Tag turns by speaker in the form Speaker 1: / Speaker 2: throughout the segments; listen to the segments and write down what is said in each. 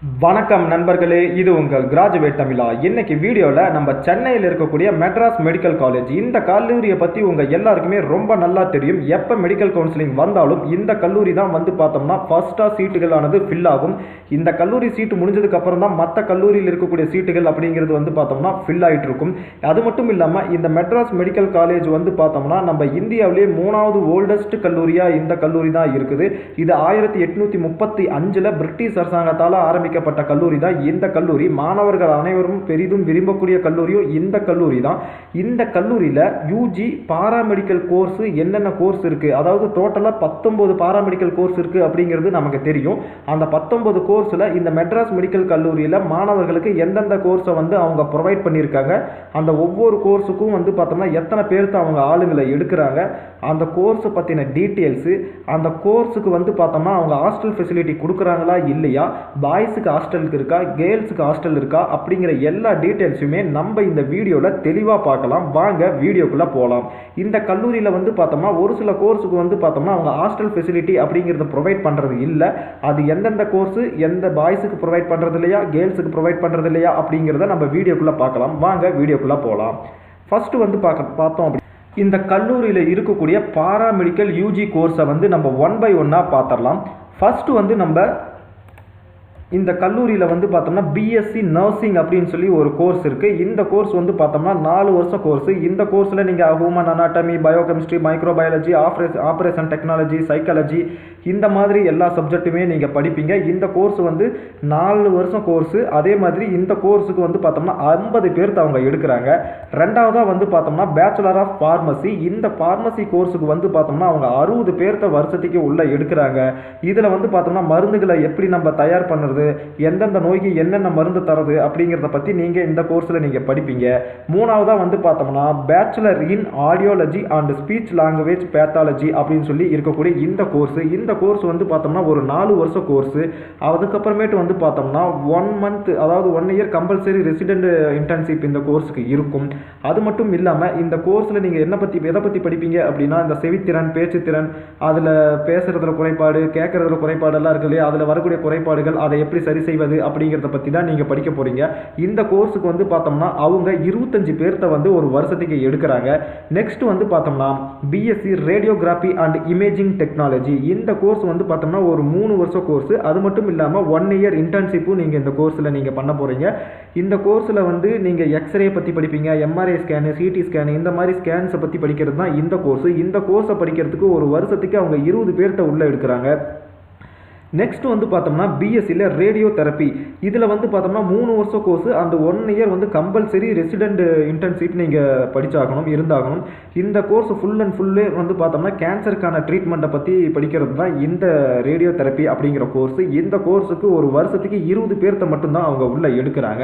Speaker 1: வணக்கம் நண்பர்களே, இது உங்கள் கிராஜுவேட் தமிழா. இன்னைக்கு வீடியோவில் நம்ம சென்னையில் இருக்கக்கூடிய மெட்ராஸ் மெடிக்கல் காலேஜ் இந்த கல்லூரியை பற்றி உங்கள் எல்லாருக்குமே ரொம்ப நல்லா தெரியும். எப்போ மெடிக்கல் கவுன்சிலிங் வந்தாலும் இந்த கல்லூரி தான் வந்து பார்த்தோம்னா ஃபர்ஸ்ட்டாக சீட்டுகளானது ஃபில் ஆகும். இந்த கல்லூரி சீட்டு முடிஞ்சதுக்கு அப்புறம் தான் மற்ற கல்லூரியில் இருக்கக்கூடிய சீட்டுகள் அப்படிங்கிறது வந்து பார்த்தோம்னா ஃபில் ஆகிட்டு இருக்கும். அது மட்டும் இல்லாமல் இந்த மெட்ராஸ் மெடிக்கல் காலேஜ் வந்து பார்த்தோம்னா நம்ம இந்தியாவிலேயே 3வது ஓல்டஸ்ட் கல்லூரியாக இந்த கல்லூரி தான் இருக்குது. இது 1835 பிரிட்டிஷ் அரசாங்கத்தால் ஆரம்பிக்கப்பட்ட கல்லூரி தான் இந்த கல்லூரி. மாணவர்கள் அனைவரும் பெரிதும் விரும்பக்கூடிய கல்லூரியும் இந்த கல்லூரி தான். இந்த கல்லூரியில் யூஜி பாராமெடிக்கல் கோர்ஸ் என்னென்ன கோர்ஸ் இருக்குது, அதாவது டோட்டலாக 19 பாராமெடிக்கல் கோர்ஸ் இருக்குது அப்படிங்கிறது நமக்கு தெரியும். அந்த 19 கோர்ஸில் இந்த மெட்ராஸ் மெடிக்கல் கல்லூரியில் மாணவர்களுக்கு எந்தெந்த கோர்ஸை வந்து அவங்க ப்ரொவைட் பண்ணியிருக்காங்க, அந்த ஒவ்வொரு கோர்ஸுக்கும் வந்து பார்த்தோம்னா எத்தனை பேருக்கு அவங்க ஆளுங்களை எடுக்கிறாங்க, அந்த கோர்ஸை பற்றின டீட்டெயில்ஸு, அந்த கோர்ஸுக்கு வந்து பார்த்தோம்னா அவங்க ஹாஸ்டல் ஃபெசிலிட்டி கொடுக்குறாங்களா இல்லையா, பாய்ஸுக்கு ஹாஸ்டலுக்கு இருக்கா, கேர்ள்ஸுக்கு ஹாஸ்டல் இருக்கா அப்படிங்கிற எல்லா டீட்டெயில்ஸுமே நம்ம இந்த வீடியோவில் தெளிவாக பார்க்கலாம். வாங்க வீடியோக்குள்ளே போகலாம். இந்த கல்லூரியில் வந்து பார்த்தோம்னா ஒரு சில கோர்ஸுக்கு வந்து பார்த்தோம்னா அவங்க ஹாஸ்டல் ஃபெசிலிட்டி அப்படிங்கிறத ப்ரொவைட் பண்ணுறது இல்லை. அது எந்தெந்த கோர்ஸு எந்த பாய்ஸுக்கு ப்ரொவைட் பண்ணுறது இல்லையா, கேர்ள்ஸுக்கு ப்ரொவைட் பண்ணுறது இல்லையா அப்படிங்கிறத நம்ம வீடியோக்குள்ளே பார்க்கலாம். வாங்க வீடியோக்குள்ளே போகலாம். ஃபஸ்ட்டு வந்து பார்த்தோம் அப்படி இந்த கல்லூரியில் இருக்கக்கூடிய பாராமெடிக்கல் யூஜி கோர்ஸை வந்து நம்ம 1 by 1 பார்த்துடலாம். ஃபஸ்ட்டு வந்து நம்ம இந்த கல்லூரியில் வந்து பார்த்தோம்னா பிஎஸ்சி நர்சிங் அப்படின்னு சொல்லி ஒரு கோர்ஸ் இருக்குது. இந்த கோர்ஸ் வந்து பார்த்தோம்னா 4 வருஷம் கோர்ஸ். இந்த கோர்ஸில் நீங்கள் human anatomy, biochemistry, microbiology, operation technology, psychology இந்த மாதிரி எல்லா சப்ஜெக்ட்டுமே நீங்கள் படிப்பீங்க. இந்த கோர்ஸ் வந்து 4 வருஷம் கோர்ஸு. அதே மாதிரி இந்த கோர்ஸுக்கு வந்து பார்த்தோம்னா 50 பேருக்கு அவங்க எடுக்கிறாங்க. ரெண்டாவதாக வந்து பார்த்தோம்னா பேச்சுலர் ஆஃப் ஃபார்மசி. இந்த ஃபார்மசி கோர்ஸுக்கு வந்து பார்த்தோம்னா அவங்க 60 பேர்த்த வருஷத்துக்கு உள்ளே எடுக்கிறாங்க. இதில் வந்து பார்த்தோம்னா மருந்துகளை எப்படி நம்ம தயார் பண்ணுறது, எந்தெந்த நோய்க்கு என்னென்ன மருந்து தரது அப்படிங்கிறத பற்றி நீங்கள் இந்த கோர்ஸில் நீங்கள் படிப்பீங்க. மூணாவதாக வந்து பார்த்தோம்னா bachelor in audiology and speech language pathology அப்படின்னு சொல்லி இருக்கக்கூடிய இந்த கோர்ஸ் வந்து பார்த்தோம்னா ஒரு 4 வருஷம் கோர்ஸு. அதுக்கப்புறமேட்டு வந்து பார்த்தோம்னா 1 month, அதாவது 1 year கம்பல்சரி ரெசிடென்ட் இன்டர்ன்ஷிப் இந்த கோர்ஸுக்கு இருக்கும். அது மட்டும் இல்லாமல் இந்த கோர்ஸில் நீங்கள் எதை பற்றி படிப்பீங்க அப்படின்னா இந்த செவித்திறன், பேச்சுத்திறன், அதில் பேசுகிறதுல குறைபாடு, கேட்குறதுல குறைபாடெல்லாம் இருக்கு இல்லையா, அதில் வரக்கூடிய குறைபாடுகள் அதை எப்படி சரி செய்வது அப்படிங்கிறத பற்றி தான் நீங்கள் படிக்க போகிறீங்க. இந்த கோர்ஸுக்கு வந்து பார்த்தோம்னா அவங்க 25 பேர்த்த வந்து ஒரு வருஷத்துக்கு எடுக்கிறாங்க. நெக்ஸ்ட் வந்து பார்த்தோம்னா BSc radiography and imaging technology. இந்த கோர்ஸ் வந்து பார்த்தோம்னா ஒரு 3 வருஷம் கோர்ஸ். அது மட்டும் இல்லாமல் 1 year இன்டர்ன்ஷிப்பும் நீங்கள் இந்த கோர்ஸில் நீங்கள் பண்ண போகிறீங்க. இந்த கோர்ஸில் வந்து நீங்கள் எக்ஸ்ரே பற்றி படிப்பீங்க, எம்ஆர்ஐ ஸ்கேனு, சிடி ஸ்கேனு, இந்த மாதிரி ஸ்கேன்ஸை பற்றி படிக்கிறது தான் இந்த கோர்ஸ். இந்த கோர்ஸை படிக்கிறதுக்கு ஒரு வருஷத்துக்கு அவங்க 20 பேர்த்த உள்ளே எடுக்கிறாங்க. நெக்ஸ்ட் வந்து பார்த்தோம்னா பிஎஸ்சியில் ரேடியோ தெரப்பி. இதில் வந்து பார்த்தோம்னா 3 வருஷம் கோர்ஸ். அந்த 1 year வந்து கம்பல்சரி ரெசிடென்ட் இன்டர்ன்ஷிப் நீங்கள் படித்தாகணும், இருந்தாகணும். இந்த கோர்ஸ் ஃபுல் அண்ட் ஃபுல்லே வந்து பார்த்தோம்னா கேன்சருக்கான ட்ரீட்மெண்ட்டை பற்றி படிக்கிறது தான் இந்த ரேடியோ தெரப்பி அப்படிங்கிற கோர்ஸ். இந்த கோர்ஸுக்கு ஒரு வருஷத்துக்கு 20 பேர்த்த மட்டும்தான் அவங்க உள்ளே எடுக்கிறாங்க.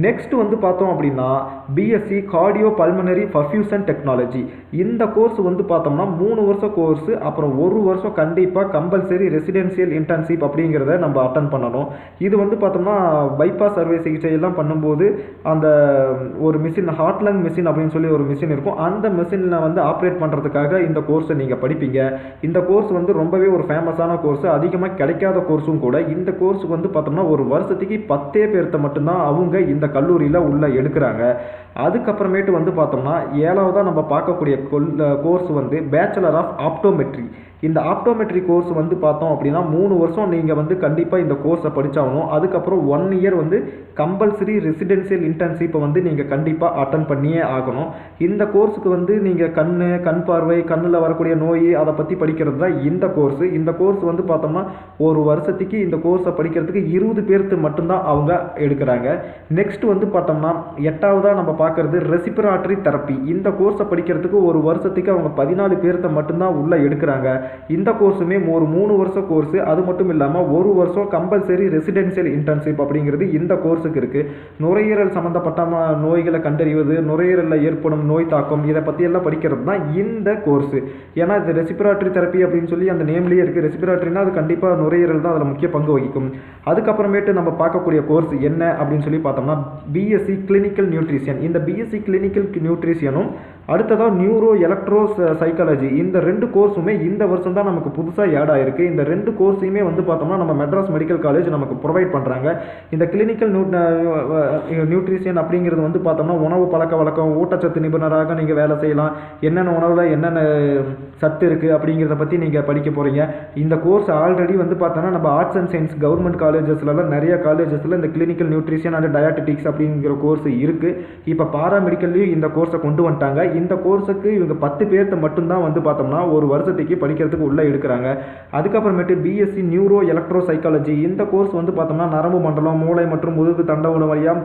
Speaker 1: நெக்ஸ்ட் வந்து பார்த்தோம் அப்படின்னா BSc cardio pulmonary perfusion technology. இந்த கோர்ஸ் வந்து பார்த்தோம்னா 3 வருஷம் கோர்ஸ். அப்புறம் 1 வருஷம் கண்டிப்பாக கம்பல்சரி ரெசிடென்சியல் இன்டர்ன்ஷிப் அப்படிங்கிறத நம்ம அட்டன் பண்ணணும். இது வந்து பார்த்தோம்னா பைபாஸ் அறுவை சிகிச்சை எல்லாம் பண்ணும்போது அந்த ஒரு மிஷின், ஹார்ட் லங் மிஷின் அப்படின்னு சொல்லி ஒரு மிஷின் இருக்கும். அந்த மிஷினில் வந்து ஆப்ரேட் பண்ணுறதுக்காக இந்த கோர்ஸை நீங்கள் படிப்பீங்க. இந்த கோர்ஸ் வந்து ரொம்பவே ஒரு ஃபேமஸான கோர்ஸ், அதிகமாக கிடைக்காத கோர்ஸும் கூட. இந்த கோர்ஸுக்கு வந்து பார்த்தோம்னா ஒரு வருஷத்துக்கு 10 பேர்த்த மட்டும்தான் அவங்க இந்த கல்லூரியில் உள்ள எடுக்கிறாங்க. அதுக்கப்புறமேட்டு வந்து பார்த்தோம்னா 7வதாக நம்ம பார்க்கக்கூடிய கோர்ஸ் வந்து பேச்சுலர் ஆஃப் ஆப்டோமெட்ரி. இந்த ஆப்டோமெட்ரி கோர்ஸ் வந்து பார்த்தோம் அப்படின்னா 3 வருஷம் நீங்கள் வந்து கண்டிப்பாக இந்த கோர்ஸை படித்தாகணும். அதுக்கப்புறம் 1 year வந்து கம்பல்சரி ரெசிடென்சியல் இன்டர்ன்ஷிப்பை வந்து நீங்கள் கண்டிப்பாக அட்டன் பண்ணியே ஆகணும். இந்த கோர்ஸுக்கு வந்து நீங்கள் கண் பார்வை, கண்ணில் வரக்கூடிய நோய் அதை பற்றி படிக்கிறது தான் இந்த கோர்ஸ். இந்த கோர்ஸ் வந்து பார்த்தோம்னா ஒரு வருஷத்துக்கு இந்த கோர்ஸை படிக்கிறதுக்கு 20 பேருக்கு மட்டும்தான் அவங்க எடுக்கிறாங்க. நெக்ஸ்ட் வந்து பார்த்தோம்னா 8வதாக நம்ம பார்க்குறது ரெஸ்பிரேட்டரி தெரப்பி. இந்த கோர்ஸை படிக்கிறதுக்கு ஒரு வருஷத்துக்கு அவங்க 14 பேர்த்த மட்டும்தான் உள்ளே எடுக்கிறாங்க. இந்த கோர்ஸுமே ஒரு 3 வருஷம் கோர்ஸ். அது மட்டும் இல்லாமல் 1 வருஷம் கம்பல்சரி ரெசிடென்சியல் இன்டர்ன்ஷிப் அப்படிங்கிறது இந்த கோர்ஸுக்கு இருக்குது. நுரையீரல் சம்மந்தப்பட்ட நோய்களை கண்டறிவது, நுரையீரலில் ஏற்படும் நோய் தாக்கம், இதை பற்றியெல்லாம் படிக்கிறது தான் இந்த கோர்ஸ். ஏன்னா இது ரெஸ்பிரேட்டரி தெரப்பி அப்படின்னு சொல்லி அந்த நேம்லேயே இருக்குது. ரெஸ்பிரேட்டரினா அது கண்டிப்பாக நுரையீரல் தான் அதில் முக்கிய பங்கு வகிக்கும். அதுக்கப்புறமேட்டு நம்ம பார்க்கக்கூடிய கோர்ஸ் என்ன அப்படின்னு சொல்லி பார்த்தோம்னா பிஎஸ்சி கிளினிக்கல் நியூட்ரிஷன். இந்த பிஎஸ்சி கிளினிக்கல் நியூட்ரிஷனும் அடுத்ததாக நியூரோ எலக்ட்ரோ சைக்காலஜி, இந்த 2 கோர்ஸுமே இந்த வருஷம் தான் நமக்கு புதுசாக ஆட் ஆயிருக்கு. இந்த 2 கோர்ஸையுமே வந்து பார்த்தோம்னா நம்ம மெட்ராஸ் மெடிக்கல் காலேஜ் நமக்கு ப்ரொவைட் பண்ணுறாங்க. இந்த கிளினிக்கல் நியூட்ரிஷியன் அப்படிங்கிறது வந்து பார்த்தோம்னா உணவு பழக்க வழக்கம், ஊட்டச்சத்து நிபுணராக நீங்கள் வேலை செய்யலாம், என்னென்ன உணவில் என்னென்ன சத்து இருக்குது அப்படிங்கிறத பற்றி நீங்கள் படிக்க போகிறீங்க. இந்த கோர்ஸ் ஆல்ரெடி வந்து பார்த்தோன்னா நம்ம ஆர்ட்ஸ் அண்ட் சயின்ஸ் கவர்மெண்ட் காலேஜஸ்லாம் நிறைய காலேஜஸில் இந்த கிளினிக்கல் நியூட்ரிஷன் அண்ட் டயட்டெட்டிக்ஸ் அப்படிங்கிற கோர்ஸ் இருக்குது. இப்போ பாராமெடிக்கல்லையும் இந்த கோர்ஸை கொண்டு வந்துட்டாங்க. இந்த கோர்ஸுக்கு இவங்க 10 பேர்த்த மட்டும்தான் வந்து பார்த்தோம்னா ஒரு வருஷத்துக்கு படிக்கிறதுக்கு உள்ளே எடுக்கிறாங்க. அதுக்கப்புறமேட்டு பிஎஸ்சி நியூரோ எலக்ட்ரோ சைக்காலஜி, இந்த கோர்ஸ் வந்து பார்த்தோம்னா நரம்பு மண்டலம், மூளை மற்றும் முதுகு தண்டவாளம் வழியாக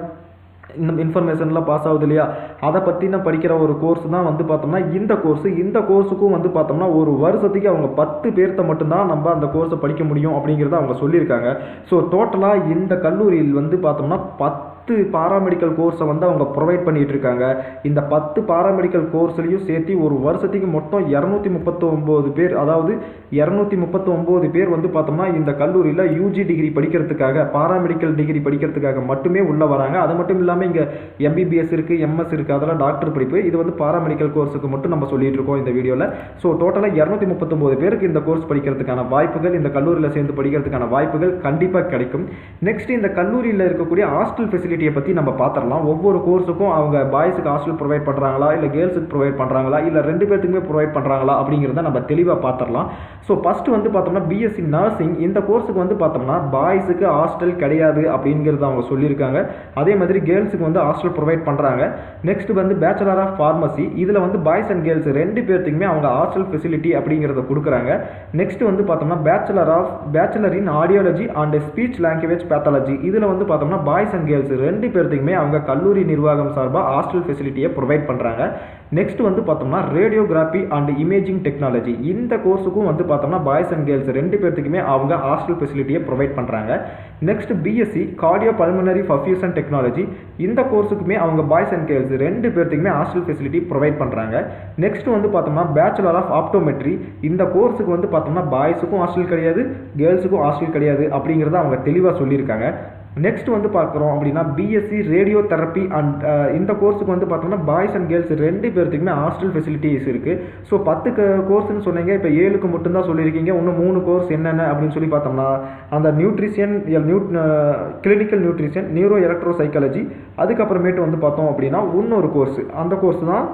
Speaker 1: இந்த இன்ஃபர்மேஷன்லாம் பாஸ் ஆகுது இல்லையா, அதை பற்றின படிக்கிற ஒரு கோர்ஸ் தான் வந்து பார்த்தோம்னா இந்த கோர்ஸுக்கும் வந்து பார்த்தோம்னா ஒரு வருஷத்துக்கு அவங்க 10 பேர்த்த மட்டும்தான் நம்ம அந்த கோர்ஸை படிக்க முடியும் அப்படிங்கிறத அவங்க சொல்லியிருக்காங்க. ஸோ டோட்டலாக இந்த கல்லூரியில் வந்து பார்த்தோம்னா 10 பாராமெடிக்கல் கோர்ஸை வந்து அவங்க ப்ரொவைட் பண்ணிகிட்டு இருக்காங்க. இந்த 10 பாராமெடிக்கல் கோர்ஸ்லையும் சேர்த்து ஒரு வருஷத்துக்கு மொத்தம் 239 பேர், அதாவது 239 பேர் வந்து பார்த்தோம்னா இந்த கல்லூரியில் யூஜி டிகிரி படிக்கிறதுக்காக, பாராமெடிக்கல் டிகிரி படிக்கிறதுக்காக மட்டுமே உள்ளே வராங்க. அது மட்டும் இல்லாமல் இங்கே எம்பிபிஎஸ் இருக்குது, எம்எஸ் இருக்குது, அதெல்லாம் டாக்டர் படிப்பு. இது வந்து பாராமெடிக்கல் கோர்ஸுக்கு மட்டும் நம்ம சொல்லிட்டு இருக்கோம் இந்த வீடியோவில். ஸோ டோட்டலாக 239 பேருக்கு இந்த கோர்ஸ் படிக்கிறதுக்கான வாய்ப்புகள், இந்த கல்லூரியில் சேர்ந்து படிக்கிறதுக்கான வாய்ப்புகள் கண்டிப்பாக கிடைக்கும். நெக்ஸ்ட் இந்த கல்லூரியில் இருக்கக்கூடிய ஹாஸ்டல் ஃபெசிலிட்டியை பற்றி நம்ம பார்த்துடலாம். ஒவ்வொரு கோர்ஸுக்கும் அவங்க பாய்ஸுக்கு ஹாஸ்டல் ப்ரொவைட் பண்ணுறாங்களா, இல்லை கேர்ள்ஸுக்கு ப்ரொவைட் பண்ணுறாங்களா, இல்லை 2 பேர்த்துக்குமே ப்ரொவைட் பண்ணுறாங்களா அப்படிங்கிறத நம்ம தெளிவாக பார்த்துடலாம். ஸோ ஃபஸ்ட்டு வந்து பார்த்தோம்னா பிஎஸ்சி நர்சிங், இந்த கோர்ஸுக்கு வந்து பார்த்தோம்னா பாய்ஸுக்கு ஹாஸ்டல் கிடையாது அப்படிங்கிறத அவங்க சொல்லியிருக்காங்க. அதே மாதிரி கேர்ள்ஸுக்கு வந்து ஹாஸ்டல் ப்ரொவைட் பண்ணுறாங்க. நெக்ஸ்ட் வந்து பேச்சுலர் ஆஃப் ஃபார்மசி, இதில் வந்து பாய்ஸ் அண்ட் கேர்ள்ஸ் 2 பேர்த்துக்குமே அவங்க ஹாஸ்டல் ஃபெசிலிட்டி அப்படிங்கிறத கொடுக்குறாங்க. நெக்ஸ்ட் வந்து பார்த்தோம்னா bachelor in audiology and speech language pathology, இதில் வந்து பார்த்தோம்னா பாய்ஸ் அண்ட் கேர்ள்ஸ் 2 பேர்த்துக்குமே அவங்க கல்லூரி நிர்வாகம் சார்பாக ஹாஸ்டல் ஃபெசிலிட்டியை ப்ரொவைட் பண்ணுறாங்க. நெக்ஸ்ட் வந்து பார்த்தோம்னா ரேடியோகிராஃபி அண்ட் இமேஜிங் டெக்னாலஜி, இந்த கோர்ஸுக்கும் வந்து பார்த்தோம்னா பாய்ஸ் அண்ட் கேர்ள்ஸ் 2 பேர்த்துக்குமே அவங்க ஹாஸ்டல் ஃபெசிலிட்டியை ப்ரொவைட் பண்ணுறாங்க. Next BSc cardio pulmonary perfusion technology, இந்த கோர்ஸுக்குமே அவங்க பாய்ஸ் அண்ட் கேர்ள்ஸ் 2 பேர்த்துக்குமே ஹாஸ்டல் ஃபெசிலிட்டி ப்ரொவைட் பண்ணுறாங்க. நெக்ஸ்ட் வந்து பார்த்தோம்னா பேச்சுலர் ஆஃப் ஆப்டோமெட்ரி, இந்த கோர்ஸுக்கு வந்து பார்த்தோம்னா பாய்ஸுக்கும் ஹாஸ்டல் கிடையாது, கேர்ள்ஸுக்கும் ஹாஸ்டல் கிடையாது அப்படிங்கிறத அவங்க தெளிவாக சொல்லியிருக்காங்க. நெக்ஸ்ட் வந்து பார்க்குறோம் அப்படின்னா பிஎஸ்சி ரேடியோ தெரப்பி அண்ட் இந்த கோர்ஸுக்கு வந்து பார்த்தோம்னா பாய்ஸ் அண்ட் கேர்ள்ஸ் 2 பேர்த்துக்குமே ஹாஸ்டல் ஃபெசிலிட்டிஸ் இருக்குது. ஸோ 10 கோர்ஸ்னு சொன்னீங்க, இப்போ 7க்கு மட்டும்தான் சொல்லியிருக்கீங்க. இன்னும் 3 கோர்ஸ் என்னென்ன அப்படின்னு சொல்லி பார்த்தோம்னா அந்த nutrition, clinical nutrition, neuro electro psychology, அதுக்கப்புறமேட்டு வந்து பார்த்தோம் அப்படின்னா இன்னொரு கோர்ஸ், அந்த கோர்ஸ் தான்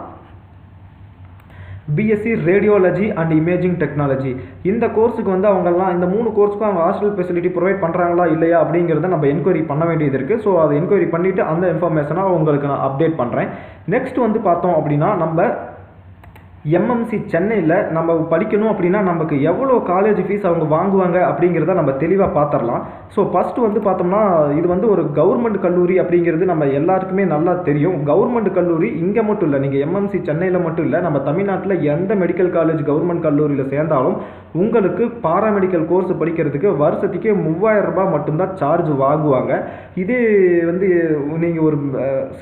Speaker 1: BSc radiology and imaging technology. இந்த கோர்ஸுக்கு வந்து அவங்கெல்லாம் இந்த 3 கோர்ஸுக்கும் அவங்க ஹாஸ்டல் ஃபெசிலிட்டி ப்ரொவைட் பண்ணுறாங்களா இல்லையா அப்படிங்கிறத நம்ம என்கொயரி பண்ண வேண்டியது இருக்குது. ஸோ அதை என்கொயரி பண்ணிவிட்டு அந்த இன்ஃபர்மேஷனை உங்களுக்கு நான் அப்டேட் பண்ணுறேன். நெக்ஸ்ட் வந்து பார்த்தோம் அப்படின்னா நம்ம எம்எம்சி சென்னையில் நம்ம படிக்கணும் அப்படின்னா நமக்கு எவ்வளோ காலேஜ் ஃபீஸ் அவங்க வாங்குவாங்க அப்படிங்கிறத நம்ம தெளிவாக பார்த்துடலாம். ஸோ ஃபஸ்ட்டு வந்து பார்த்தோம்னா இது வந்து ஒரு கவர்மெண்ட் கல்லூரி அப்படிங்கிறது நம்ம எல்லாருக்குமே நல்லா தெரியும். கவர்மெண்ட் கல்லூரி இங்கே மட்டும் இல்லை, நீங்கள் எம்எம்சி சென்னையில் மட்டும் இல்லை, நம்ம தமிழ்நாட்டில் எந்த மெடிக்கல் காலேஜ் கவர்மெண்ட் கல்லூரியில் சேர்ந்தாலும் உங்களுக்கு பாராமெடிக்கல் கோர்ஸ் படிக்கிறதுக்கு வருஷத்துக்கே 3000 ரூபாய் மட்டும்தான் சார்ஜ் வாங்குவாங்க. இதே வந்து நீங்கள் ஒரு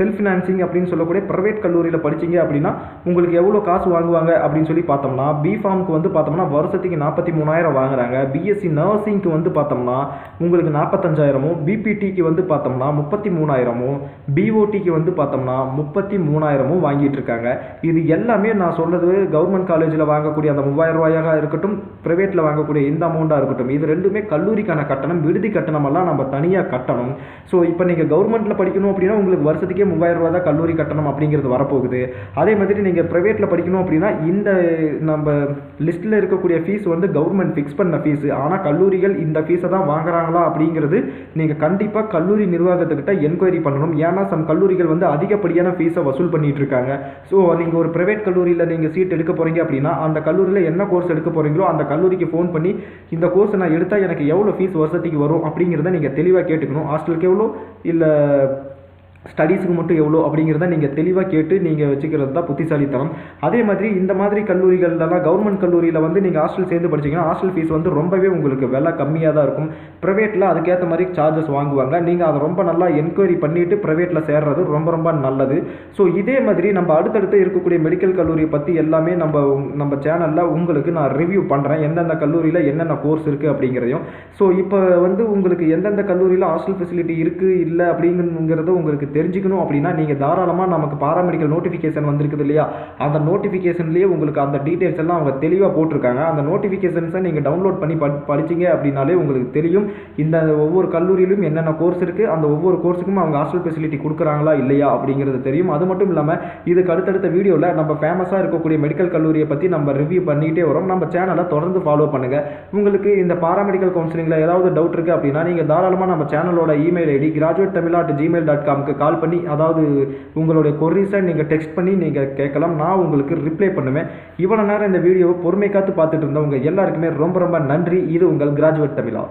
Speaker 1: செல்ஃப் ஃபினான்சிங் அப்படின்னு சொல்லக்கூடிய ப்ரைவேட் கல்லூரியில் படிச்சிங்க அப்படின்னா உங்களுக்கு எவ்வளோ காசு வாங்குவாங்க அப்படின்னு சொல்லி பார்த்தோம்னா பிஃபார்முக்கு வந்து பார்த்தோம்னா வருஷத்துக்கு 43,000 வாங்குறாங்க. பிஎஸ்சி நர்சிங்க்கு வந்து பார்த்தோம்னா உங்களுக்கு 45,000, பிபிடிக்கு வந்து பார்த்தோம்னா 33,000, பிஓடிக்கு வந்து பார்த்தோம்னா 33,000 வாங்கிட்டு இருக்காங்க. இது எல்லாமே நான் சொல்றது கவர்மெண்ட் காலேஜில் வாங்கக்கூடிய அந்த 3000 ரூபாயாக இருக்கட்டும், பிரைவேட்டில் வாங்கக்கூடிய இந்த அமௌண்ட்டாக இருக்கட்டும், இது ரெண்டுமே கல்லூரிக்கான கட்டணம், விடுதி கட்டணமெல்லாம் நம்ம தனியாக கட்டணும். ஸோ இப்போ நீங்கள் கவர்மெண்ட்டில் படிக்கணும் அப்படின்னா உங்களுக்கு வருஷத்துக்கே 3000 ரூபா தான் கல்லூரி கட்டணம் அப்படிங்கிறது வரப்போகுது. அதே மாதிரி நீங்கள் ப்ரைவேட்டில் படிக்கணும் அப்படின்னா இந்த நம்ம லிஸ்ட்டில் இருக்கக்கூடிய ஃபீஸ் வந்து கவர்மெண்ட் ஃபிக்ஸ் பண்ண ஃபீஸ். ஆனால் கல்லூரிகள் இந்த ஃபீஸை தான் வாங்குறாங்களா அப்படிங்கிறது நீங்கள் கண்டிப்பாக கல்லூரி நிர்வாகத்துக்கிட்ட என்கொயரி பண்ணணும். ஏன்னா சம் கல்லூரிகள் வந்து அதிகப்படியான ஃபீஸை வசூல் பண்ணிட்டு இருக்காங்க. ஸோ நீங்கள் ஒரு ப்ரைவேட் கல்லூரியில் நீங்கள் சீட் எடுக்க போகிறீங்க அப்படின்னா அந்த கல்லூரியில் என்ன கோர்ஸ் எடுக்க போகிறீங்களோ அந்த கல்லூரிக்கு ஃபோன் பண்ணி இந்த கோர்ஸ் நான் எடுத்தால் எனக்கு எவ்வளோ ஃபீஸ் வருஷத்துக்கு வரும் அப்படிங்கிறத நீங்கள் தெளிவாக கேட்டுக்கணும். ஹாஸ்டலுக்கு எவ்வளோ, இல்லை ஸ்டடீஸுக்கு மட்டும் எவ்வளோ அப்படிங்கிறத நீங்கள் தெளிவாக கேட்டு நீங்கள் வச்சுக்கிறது தான் புத்திசாலித்தனம். அதே மாதிரி இந்த மாதிரி கல்லூரிகளெல்லாம் கவர்மெண்ட் கல்லூரியில் வந்து நீங்கள் ஹாஸ்டல் சேர்ந்து படிச்சிங்கன்னா ஹாஸ்டல் ஃபீஸ் வந்து ரொம்பவே உங்களுக்கு விலை கம்மியாக தான் இருக்கும். ப்ரைவேட்டில் அதுக்கேற்ற மாதிரி சார்ஜஸ் வாங்குவாங்க. நீங்கள் அதை ரொம்ப நல்லா என்கொயரி பண்ணிவிட்டு ப்ரைவேட்டில் சேர்றது ரொம்ப ரொம்ப நல்லது. ஸோ இதே மாதிரி நம்ம அடுத்தடுத்து இருக்கக்கூடிய மெடிக்கல் கல்லூரியை பற்றி எல்லாமே நம்ம சேனலில் உங்களுக்கு நான் ரிவ்யூ பண்ணுறேன், எந்தெந்த கல்லூரியில் என்னென்ன கோர்ஸ் இருக்குது அப்படிங்கிறதையும். ஸோ இப்போ வந்து உங்களுக்கு எந்தெந்த கல்லூரியில் ஹாஸ்டல் ஃபெசிலிட்டி இருக்குது இல்லை அப்படிங்கிறது உங்களுக்கு தெரிஞ்சுக்கணும் அப்படின்னா நீங்கள் தாராளமாக நமக்கு பாராமெடிக்கல் நோட்டிஃபிகேஷன் வந்திருக்குது இல்லையா, அந்த நோட்டிஃபிகேஷன்லேயே உங்களுக்கு அந்த டீட்டெயில்ஸ் எல்லாம் அவங்க தெளிவாக போட்டிருக்காங்க. அந்த நோட்டிஃபிகேஷன்ஸை நீங்கள் டவுன்லோட் பண்ணி படிச்சிங்க அப்படின்னாலே உங்களுக்கு தெரியும் இந்த ஒவ்வொரு கல்லூரியிலும் என்னென்ன கோர்ஸ் இருக்குது, அந்த ஒவ்வொரு கோர்ஸுக்கும் அவங்க ஹாஸ்டல் ஃபெசிலிட்டி கொடுக்குறாங்களா இல்லையா அப்படிங்கிறது தெரியும். அது மட்டும் இல்லாமல் இதுக்கு அடுத்தடுத்த வீடியோவில் நம்ம ஃபேமஸாக இருக்கக்கூடிய மெடிக்கல் கல்லூரியை பற்றி நம்ம ரிவ்யூ பண்ணிக்கிட்டே வரோம். நம்ம சேனலை தொடர்ந்து ஃபாலோ பண்ணுங்கள். உங்களுக்கு இந்த பாராமெடிக்கல் கவுன்சிலிங்கில் ஏதாவது டவுட் இருக்குது அப்படின்னா நீங்கள் தாராளமாக நம்ம சேனலோட இமெயில் ஐடி graduatetamila@gmail.com கால் பண்ணி, அதாவது உங்களுடைய கொரீஸை நீங்கள் டெக்ஸ்ட் பண்ணி நீங்கள் கேட்கலாம். நான் உங்களுக்கு ரிப்ளை பண்ணுவேன். இவ்வளோ நேரம் இந்த வீடியோவை பொறுமை காத்து பார்த்துட்டு இருந்தவங்க எல்லாருக்குமே ரொம்ப ரொம்ப நன்றி. இது உங்கள் கிராஜுவேட் தமிழா.